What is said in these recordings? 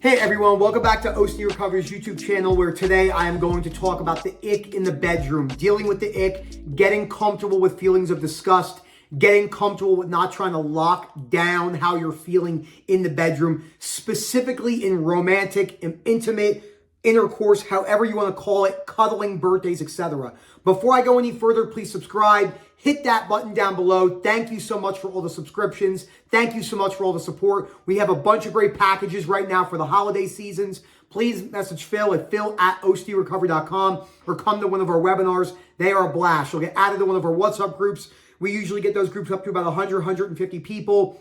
Hey everyone, welcome back to OCD Recovery's YouTube channel, where today I am going to talk about the ick in the bedroom, dealing with the ick, getting comfortable with feelings of disgust, getting comfortable with not trying to lock down how you're feeling in the bedroom, specifically in romantic and intimate intercourse, however you want to call it, cuddling, birthdays, etc. Before I go any further, please subscribe. Hit that button down below. Thank you so much for all the subscriptions. Thank you so much for all the support. We have a bunch of great packages right now for the holiday seasons. Please message Phil at phil@ocdrecovery.com or come to one of our webinars. They are a blast. You'll get added to one of our WhatsApp groups. We usually get those groups up to about 100, 150 people.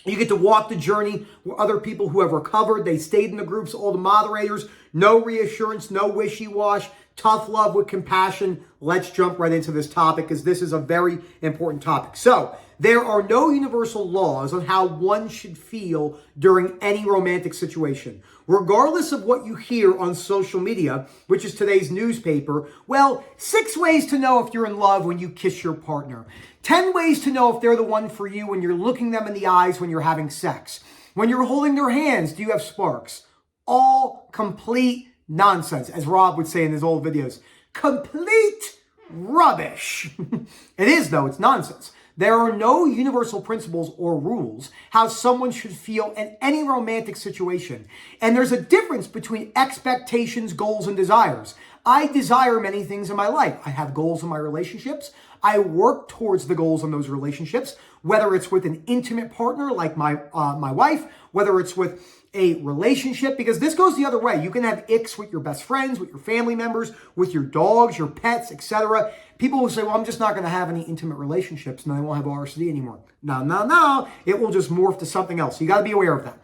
You get to walk the journey with other people who have recovered. They stayed in the groups, all the moderators. No reassurance, no wishy-wash. Tough love with compassion. Let's jump right into this topic because this is a very important topic. So, there are no universal laws on how one should feel during any romantic situation. Regardless of what you hear on social media, which is today's newspaper, well, 6 ways to know if you're in love when you kiss your partner. 10 ways to know if they're the one for you when you're looking them in the eyes when you're having sex. When you're holding their hands, do you have sparks? All complete nonsense, as Rob would say in his old videos. Complete rubbish. It is, though. It's nonsense. There are no universal principles or rules how someone should feel in any romantic situation. And there's a difference between expectations, goals, and desires. I desire many things in my life. I have goals in my relationships. I work towards the goals in those relationships, whether it's with an intimate partner like my wife, whether it's with a relationship, because this goes the other way. You can have icks with your best friends, with your family members, with your dogs, your pets, etc. People will say, well, I'm just not going to have any intimate relationships and I won't have ROCD anymore. No. It will just morph to something else. You got to be aware of that.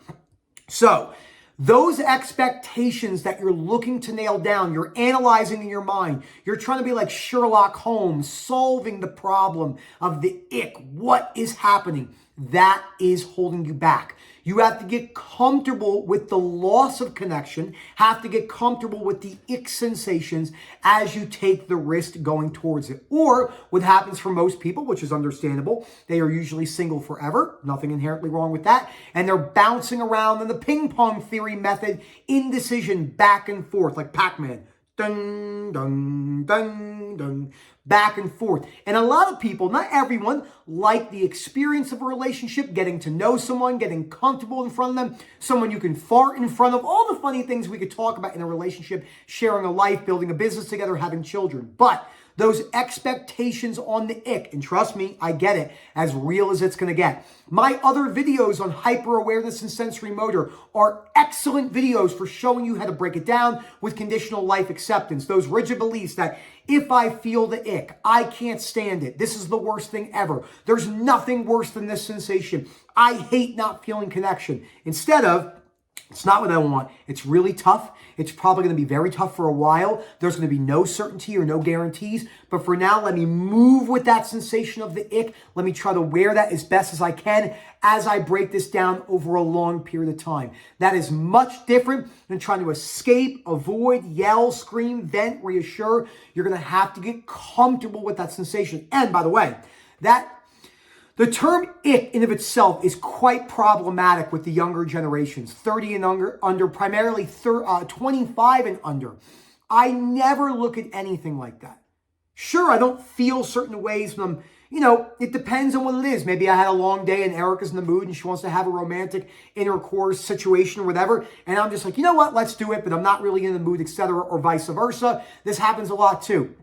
So, those expectations that you're looking to nail down, you're analyzing in your mind, you're trying to be like Sherlock Holmes, solving the problem of the ick. What is happening? That is holding you back. You have to get comfortable with the loss of connection, have to get comfortable with the ick sensations as you take the risk going towards it. Or what happens for most people, which is understandable, they are usually single forever, nothing inherently wrong with that, and they're bouncing around in the ping pong theory method, indecision, back and forth, like Pac-Man. Dun, dun, dun, dun, back and forth. And a lot of people, not everyone, like the experience of a relationship, getting to know someone, getting comfortable in front of them, someone you can fart in front of, all the funny things we could talk about in a relationship, sharing a life, building a business together, having children. But those expectations on the ick, and trust me, I get it, as real as it's going to get. My other videos on hyper-awareness and sensory motor are excellent videos for showing you how to break it down with conditional life acceptance. Those rigid beliefs that if I feel the ick, I can't stand it. This is the worst thing ever. There's nothing worse than this sensation. I hate not feeling connection. Instead of, it's not what I want. It's really tough. It's probably going to be very tough for a while. There's going to be no certainty or no guarantees. But for now, let me move with that sensation of the ick. Let me try to wear that as best as I can as I break this down over a long period of time. That is much different than trying to escape, avoid, yell, scream, vent, reassure. You're going to have to get comfortable with that sensation. And by the way, the term ick in of itself is quite problematic with the younger generations, 30 and under, primarily 25 and under. I never look at anything like that. Sure, I don't feel certain ways when it depends on what it is. Maybe I had a long day and Erica's in the mood and she wants to have a romantic intercourse situation or whatever. And I'm just like, you know what, let's do it, but I'm not really in the mood, etc., or vice versa. This happens a lot too.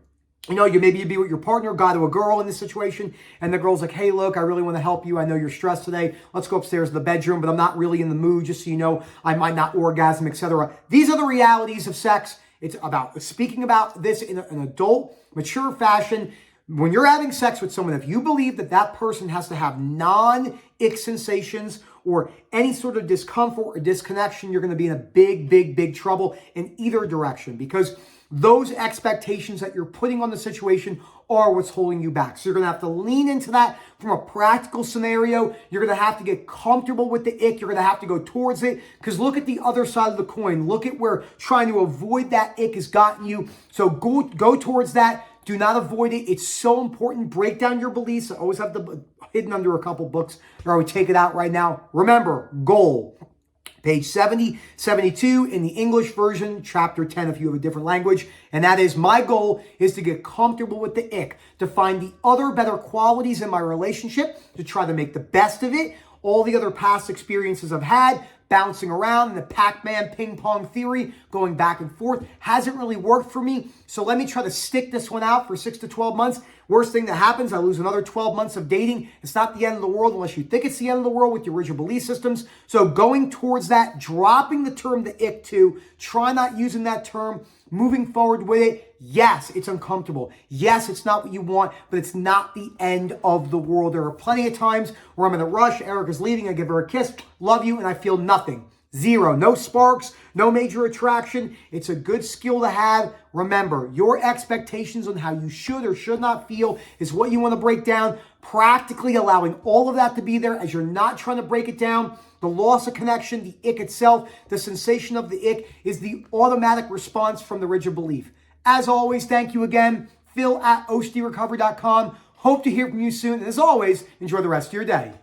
Maybe you'd be with your partner, guy to a girl in this situation, and the girl's like, hey, look, I really want to help you. I know you're stressed today. Let's go upstairs to the bedroom, but I'm not really in the mood, just so you know, I might not orgasm, etc. These are the realities of sex. It's about speaking about this in an adult, mature fashion. When you're having sex with someone, if you believe that that person has to have non-ick sensations or any sort of discomfort or disconnection, you're going to be in a big, big, big trouble in either direction, because those expectations that you're putting on the situation are what's holding you back. So you're going to have to lean into that from a practical scenario. You're going to have to get comfortable with the ick. You're going to have to go towards it, because look at the other side of the coin. Look at where trying to avoid that ick has gotten you. So go towards that. Do not avoid it. It's so important. Break down your beliefs. I always have the hidden under a couple books, or I would take it out right now. Remember, goal. Page 70, 72 in the English version, chapter 10 if you have a different language. And that is, my goal is to get comfortable with the ick, to find the other better qualities in my relationship, to try to make the best of it. All the other past experiences I've had, bouncing around in the Pac-Man ping pong theory, going back and forth, hasn't really worked for me. So let me try to stick this one out for 6 to 12 months. Worst thing that happens, I lose another 12 months of dating. It's not the end of the world unless you think it's the end of the world with your original belief systems. So going towards that, dropping the term the ick to, try not using that term, moving forward with it. Yes, it's uncomfortable. Yes, it's not what you want, but it's not the end of the world. There are plenty of times where I'm in a rush, Erica's leaving, I give her a kiss, love you, and I feel nothing. Zero. No sparks, no major attraction. It's a good skill to have. Remember, your expectations on how you should or should not feel is what you want to break down. Practically allowing all of that to be there as you're not trying to break it down. The loss of connection, the ick itself, the sensation of the ick is the automatic response from the rigid belief. As always, thank you again. Phil at OCDrecovery.com. Hope to hear from you soon. And as always, enjoy the rest of your day.